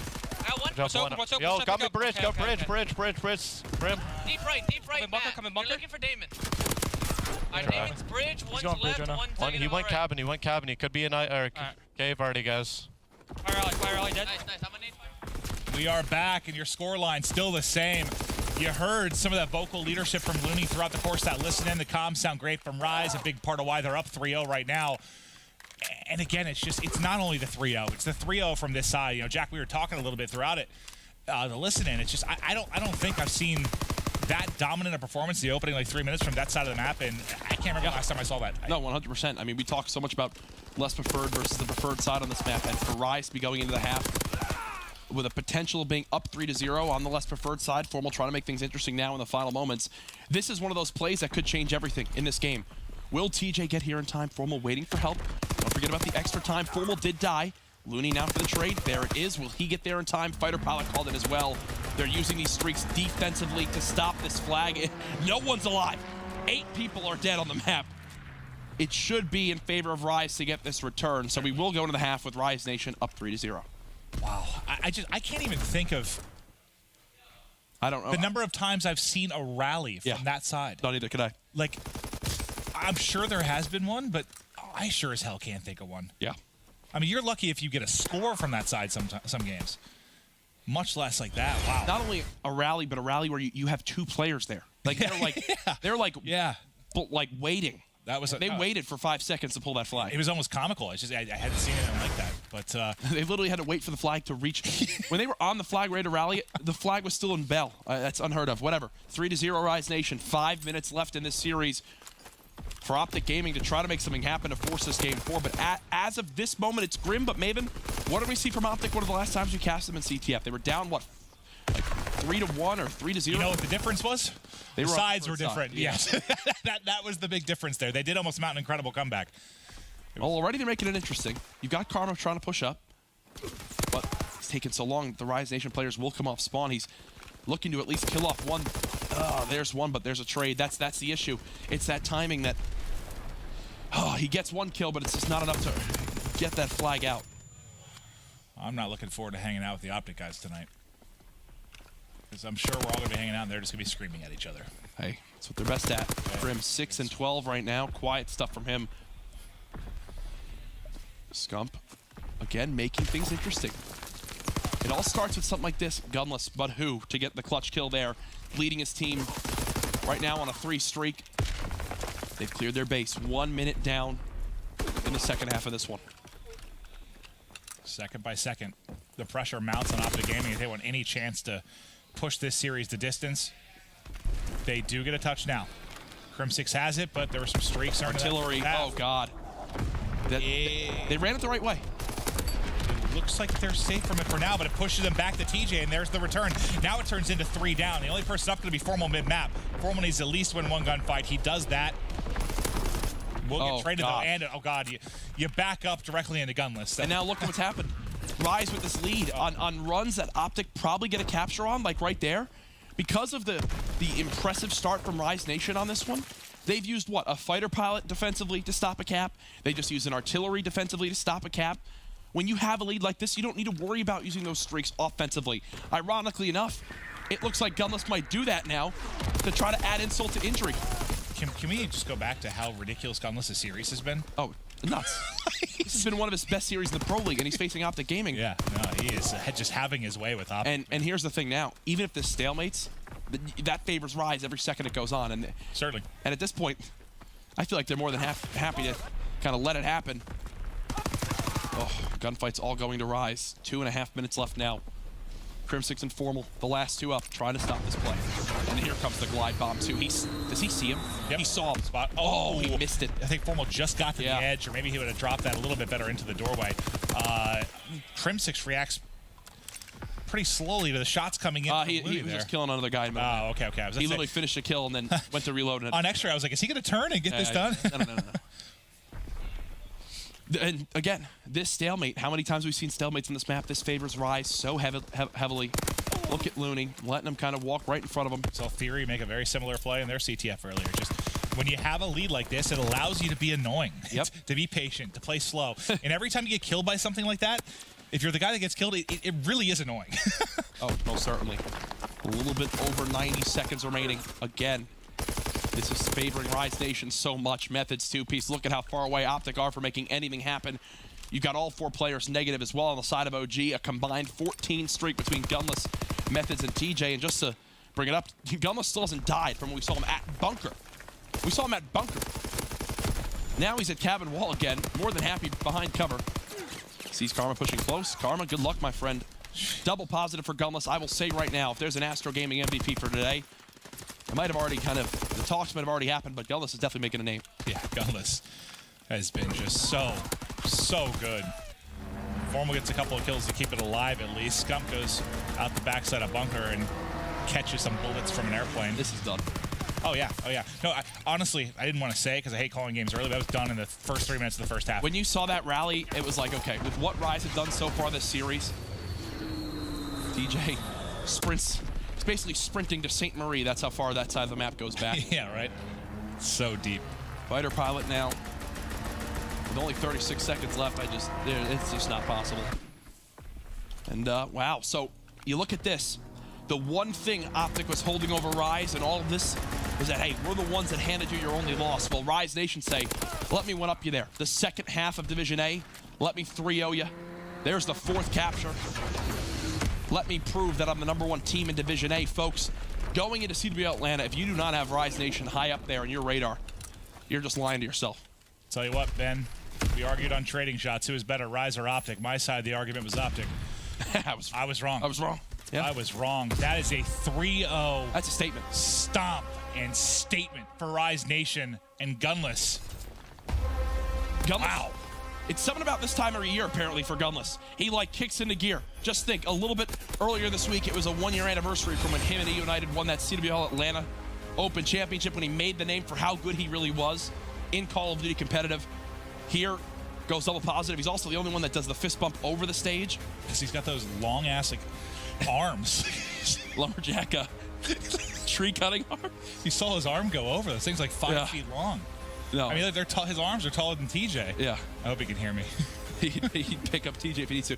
E: got one.
C: Drop one.
D: What's open?
C: Yo,
D: Step
C: got me
D: up.
C: bridge.
D: Okay,
C: Go
D: okay.
C: bridge. Grim.
E: Deep right,
D: Come in
E: Matt.
D: bunker.
E: You're looking for Damon.
C: Okay.
E: Damon's bridge. One's
D: going bridge
E: left,
D: right now.
E: one's
C: He went cabin. He could be in cave already, guys.
D: Fire rally, dead.
E: Nice. I'm gonna need fire.
B: We are back, and your scoreline still the same. You heard some of that vocal leadership from Looney throughout the course. That listen in, the comms sound great from Rise, a big part of why they're up 3-0 right now. And again, it's not only the 3-0, it's the 3-0 from this side. You know, Jack, we were talking a little bit throughout it. The listen in, it's just I don't think I've seen that dominant a performance the opening like 3 minutes from that side of the map, and I can't remember the last time I saw that.
A: No, 100%. I mean, we talk so much about less preferred versus the preferred side on this map, and for Rise to be going into the half with a potential of being up 3-0 on the less preferred side, Formal trying to make things interesting now in the final moments. This is one of those plays that could change everything in this game. Will TJ get here in time? Formal waiting for help. Don't forget about the extra time. Formal did die. Looney now for the trade. There it is. Will he get there in time? Fighter pilot called it as well. They're using these streaks defensively to stop this flag. No one's alive. 8 people are dead on the map. It should be in favor of Rise to get this return. So we will go into the half with Rise Nation up 3-0.
B: Wow. I can't even think of
A: I don't know.
B: the number of times I've seen a rally from that side.
A: Not either could I.
B: Like, I'm sure there has been one, but I sure as hell can't think of one.
A: Yeah.
B: I mean, you're lucky if you get a score from that side some games. Much less like that. Wow.
A: Not only a rally, but a rally where you have 2 players there. Like they're like they're like waiting.
B: That was
A: They waited for 5 seconds to pull that flag.
B: It was almost comical. It's just I hadn't seen anything like that. But
A: They literally had to wait for the flag to reach. When they were on the flag ready to rally, the flag was still in bell. That's unheard of. Whatever. 3-0 Rise Nation. 5 minutes left in this series for OpTic Gaming to try to make something happen to force this game forward. But as of this moment, it's grim. But Maven, what did we see from OpTic one of the last times we cast them in CTF? They were down, what, like 3-1 or 3-0?
B: you know what the difference was?
A: They
B: The
A: were
B: sides were
A: up for a
B: different.
A: side, yeah.
B: Yes. that was the big difference there. They did almost mount an incredible comeback.
A: Well, already they're making it interesting. You've got Karma trying to push up, but it's taking so long. The Rise Nation players will come off spawn. He's looking to at least kill off one. There's one, but there's a trade. That's the issue. It's that timing that he gets one kill, but it's just not enough to get that flag out.
B: I'm not looking forward to hanging out with the OpTic guys tonight. Because I'm sure we're all going to be hanging out and they're just going to be screaming at each other.
A: Hey, that's what they're best at. Grim 6-12 right now. Quiet stuff from him. Scump, again, making things interesting. It all starts with something like this. Gunless, but who to get the clutch kill there, leading his team right now on a 3 streak. They've cleared their base. 1 minute down in the second half of this one.
B: Second by second, the pressure mounts on OpTic Gaming if they want any chance to push this series to distance. They do get a touch now. Crim6 has it, but there were some streaks.
A: Artillery, oh God. They ran it the right way.
B: It looks like they're safe from it for now, but it pushes them back to TJ, and there's the return. Now it turns into 3 down. The only person up going to be Formal mid-map. Formal needs to at least win 1 gunfight. He does that. We'll get traded though, and oh God, you back up directly into Gunless.
A: And now look at what's happened. Rise with this lead on runs that OpTic probably get a capture on, like right there. Because of the impressive start from Rise Nation on this one, they've used what? A fighter pilot defensively to stop a cap. They just used an artillery defensively to stop a cap. When you have a lead like this, you don't need to worry about using those streaks offensively. Ironically enough, it looks like Gunless might do that now to try to add insult to injury.
B: Can we just go back to how ridiculous Gunless' series has been?
A: Oh, nuts. This has been one of his best series in the Pro League, and he's facing OpTic Gaming.
B: Yeah, no, he is just having his way with OpTic.
A: And here's the thing now. Even if this stalemates, that favors Rise every second it goes on. And
B: certainly.
A: And at this point, I feel like they're more than happy to kind of let it happen. Oh, gunfight's all going to Rise. 2.5 minutes left now. Crim6 and Formal, the last 2 up, trying to stop this play. And here comes the glide bomb too. Does he see him?
B: Yep.
A: He saw him.
B: Spot.
A: Oh, he missed it.
B: I think Formal just got to the edge, or maybe he would have dropped that a little bit better into the doorway. Crim6 reacts pretty slowly to the shots coming in.
A: He was just killing another guy.
B: Oh, okay.
A: He literally finished a kill and then went to reload.
B: On X-ray, I was like, is he going to turn and get this done?
A: No. And again, this stalemate, how many times we've seen stalemates in this map? This favors Rise so heavily. Look at Looney, letting him kind of walk right in front of him.
B: So Theory make a very similar play in their CTF earlier. Just when you have a lead like this, it allows you to be annoying, to be patient, to play slow. And every time you get killed by something like that, if you're the guy that gets killed, it really is annoying.
A: Oh, most certainly. A little bit over 90 seconds remaining. Again, this is favoring Rise Nation so much. Methods 2-piece. Look at how far away OpTic are for making anything happen. You've got all 4 players negative as well on the side of OG. A combined 14 streak between Gunless, Methods, and TJ. And just to bring it up, Gunless still hasn't died from when we saw him at Bunker. We saw him at Bunker. Now he's at cabin wall again, more than happy behind cover. Sees Karma pushing close. Karma, good luck, my friend. Double positive for Gunless. I will say right now, if there's an Astro Gaming MVP for today, it might have already the talks might have already happened, but Gunless is definitely making a name.
B: Yeah, Gunless has been just so good. Formal gets a couple of kills to keep it alive at least. Scump goes out the backside of Bunker and catches some bullets from an airplane.
A: This is done.
B: Oh, yeah. No, honestly, I didn't want to say it because I hate calling games early, but I was done in the first 3 minutes of the first half.
A: When you saw that rally, it was like, okay, with what Rise have done so far this series, DJ sprints. It's basically sprinting to St. Marie. That's how far that side of the map goes back.
B: Yeah, right? So deep.
A: Fighter pilot now. With only 36 seconds left, it's just not possible. And wow, so you look at this. The one thing OpTic was holding over Rise and all of this was that, hey, we're the ones that handed you your only loss. Well, Rise Nation say, let me one-up you there. The second half of Division A, let me 3-0 you. There's the 4th capture. Let me prove that I'm the #1 team in Division A. Folks, going into CWL Atlanta, if you do not have Rise Nation high up there on your radar, you're just lying to yourself.
B: Tell you what, Ben, we argued on trading shots. Who is better, Rise or OpTic? My side of the argument was OpTic. I was wrong.
A: I was wrong. Yeah.
B: I was wrong. That is a 3-0
A: That's a statement.
B: stomp and statement for Rise Nation and Gunless. Wow.
A: It's something about this time of year, apparently, for Gunless. He, like, kicks into gear. Just think, a little bit earlier this week, it was a 1-year anniversary from when him and E United won that CWL Atlanta Open Championship, when he made the name for how good he really was in Call of Duty competitive. Here, goes double positive. He's also the only one that does the fist bump over the stage.
B: Because he's got those long-ass, like, arms.
A: Lumberjack, tree cutting arm.
B: You saw his arm go over. Those thing's like 5 feet long.
A: No.
B: I mean, like, his arms are taller than TJ.
A: Yeah.
B: I hope he can hear me.
A: He'd pick up TJ if he needs to.